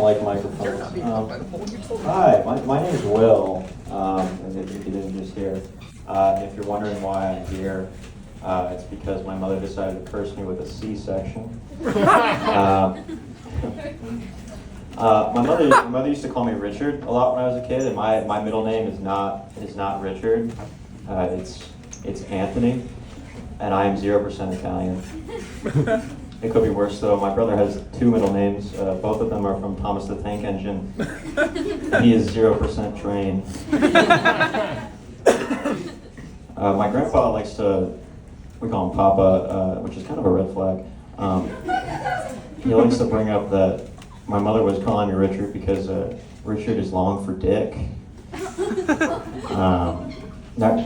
like microphones. Hi, my name is Will, if you didn't just hear. If you're wondering why I'm here, it's because my mother decided to curse me with a C-section. My mother used to call me Richard a lot when I was a kid, and my middle name is not Richard. It's Anthony, and I am 0% Italian. It could be worse though. My brother has two middle names. Both of them are from Thomas the Tank Engine. And he is 0% trained. My grandpa likes to, we call him Papa, which is kind of a red flag. He likes to bring up that my mother was calling me Richard because Richard is long for dick. Now,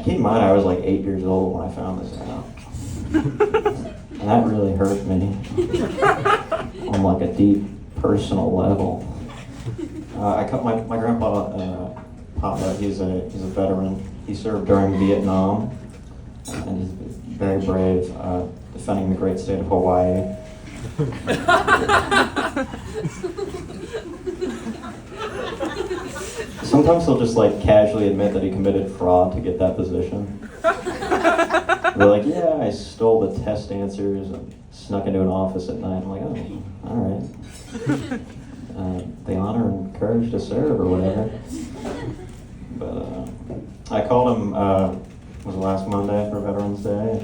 keep in mind, I was like 8 years old when I found this out. And that really hurt me on like a deep personal level. I cut my grandpa, Papa, he's a veteran. He served during Vietnam, and he's very brave, defending the great state of Hawaii. Sometimes he'll just like casually admit that he committed fraud to get that position. They're like, yeah, I stole the test answers and snuck into an office at night. I'm like, oh, all right. The honor and courage to serve or whatever. But I called him, it was last Monday for Veterans Day,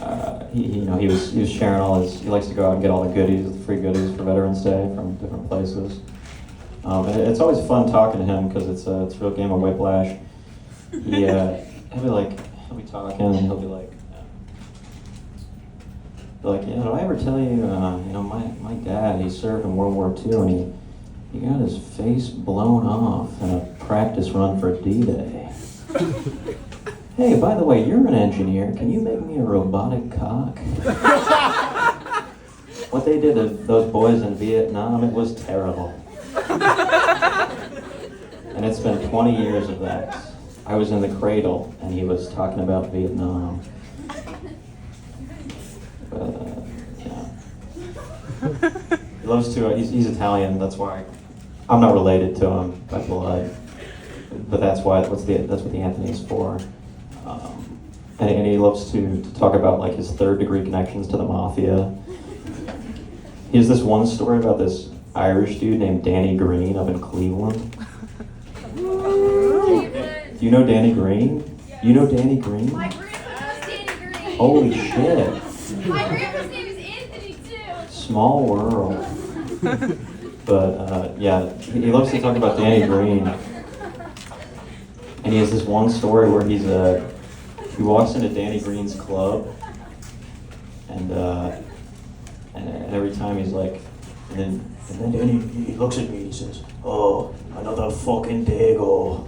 and he was sharing all his, he likes to go out and get all the goodies, the free goodies for Veterans Day from different places. And it's always fun talking to him because it's a real game of whiplash. He'll be talking and he'll be like, did I ever tell you, my dad, he served in World War II and he got his face blown off in a practice run for D-Day. Hey, by the way, you're an engineer. Can you make me a robotic cock? What they did to those boys in Vietnam, it was terrible. And it's been 20 years of that. I was in the cradle, and he was talking about Vietnam. Yeah. He loves to, he's Italian, that's why. I'm not related to him by blood, but that's what the Anthony is for. And he loves to talk about like his third-degree connections to the mafia. He has this one story about this Irish dude named Danny Green up in Cleveland. Do you know Danny Green? You know Danny Green? My grandpa's Danny Green. Holy shit. My grandpa's name is Anthony too. Small world. But yeah, he loves to talk about Danny Green. And he has this one story where he walks into Danny Green's club, and every time he's like, and then Danny, he looks at me and he says, "Oh, another fucking dago."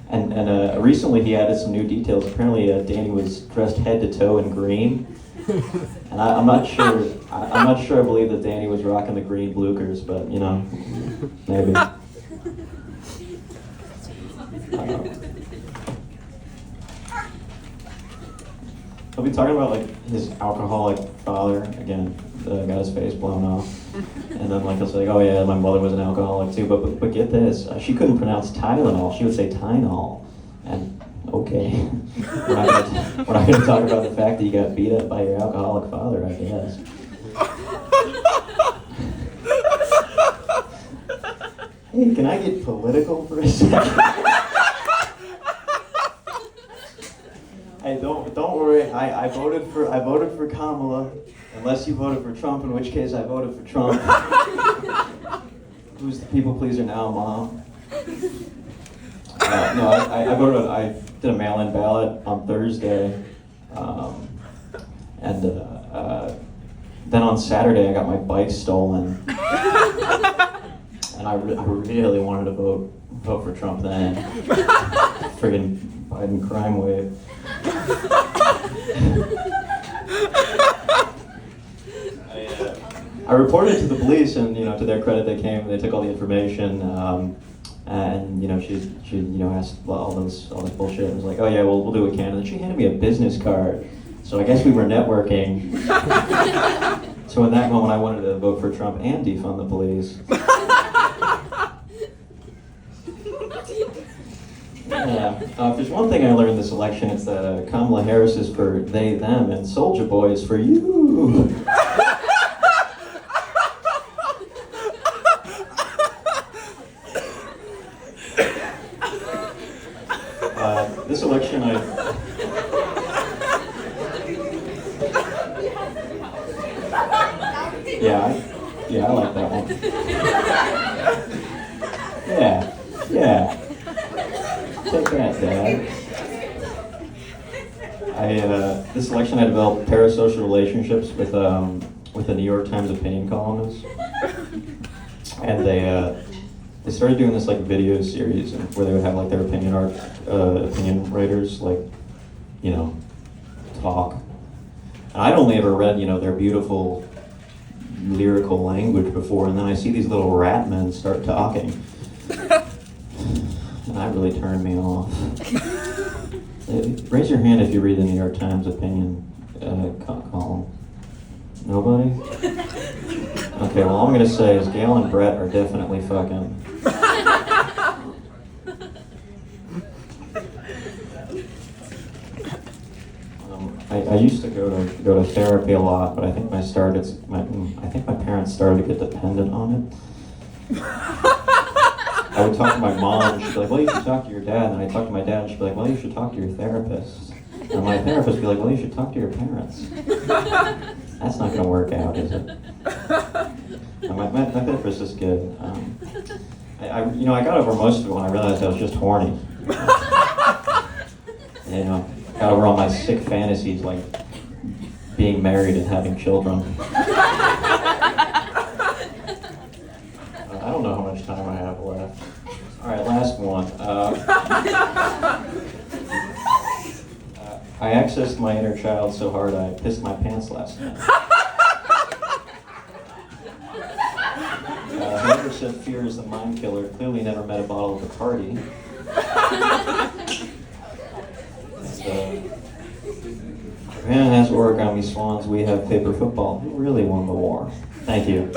And recently he added some new details. Apparently Danny was dressed head to toe in green, and I'm not sure I believe that Danny was rocking the green blookers, but you know, maybe. He'll be talking about like his alcoholic father again. Got his face blown off, and then like he'll say, "Oh yeah, my mother was an alcoholic too." But get this, she couldn't pronounce Tylenol; she would say Tylenol. And okay, we're not gonna talk about the fact that you got beat up by your alcoholic father, I guess. Hey, can I get political for a second? Hey, don't worry. I voted for Kamala. Unless you voted for Trump, in which case I voted for Trump. Who's the people pleaser now, Mom? No, I did a mail-in ballot on Thursday, and then on Saturday I got my bike stolen, and I really wanted to vote for Trump then. Friggin' Biden crime wave. I reported it to the police, and to their credit, they came. They took all the information, and she asked all this bullshit. And was like, "Oh yeah, we'll do what we can." And then she handed me a business card. So I guess we were networking. So So in that moment, I wanted to vote for Trump and defund the police. Yeah. If there's one thing I learned this election, it's that Kamala Harris is for they, them, and Soulja Boy is for you. This election, yeah, I like that one. Yeah. Take that, Dad. This election I developed parasocial relationships with a New York Times opinion columnist, and they started doing this like video series where they would have like their opinion writers talk. And I'd only ever read their beautiful lyrical language before, and then I see these little rat men start talking. And that really turned me off. Raise your hand if you read the New York Times opinion column. Nobody? Okay, well all I'm going to say is Gail and Brett are definitely fucking. I used to go to therapy a lot, but I think my parents started to get dependent on it. I would talk to my mom, and she'd be like, well, you should talk to your dad. And I'd talk to my dad, and she'd be like, well, you should talk to your therapist. And my therapist would be like, well, you should talk to your parents. That's not going to work out, is it? My therapist is good. I got over most of it when I realized I was just horny. Got over all my sick fantasies, like being married and having children. I don't know how much time I have left. All right, last one. I accessed my inner child so hard I pissed my pants last night. Whoever said fear is the mind killer clearly never met a bottle at the party. Japan has origami swans, we have paper football. Who really won the war? Thank you.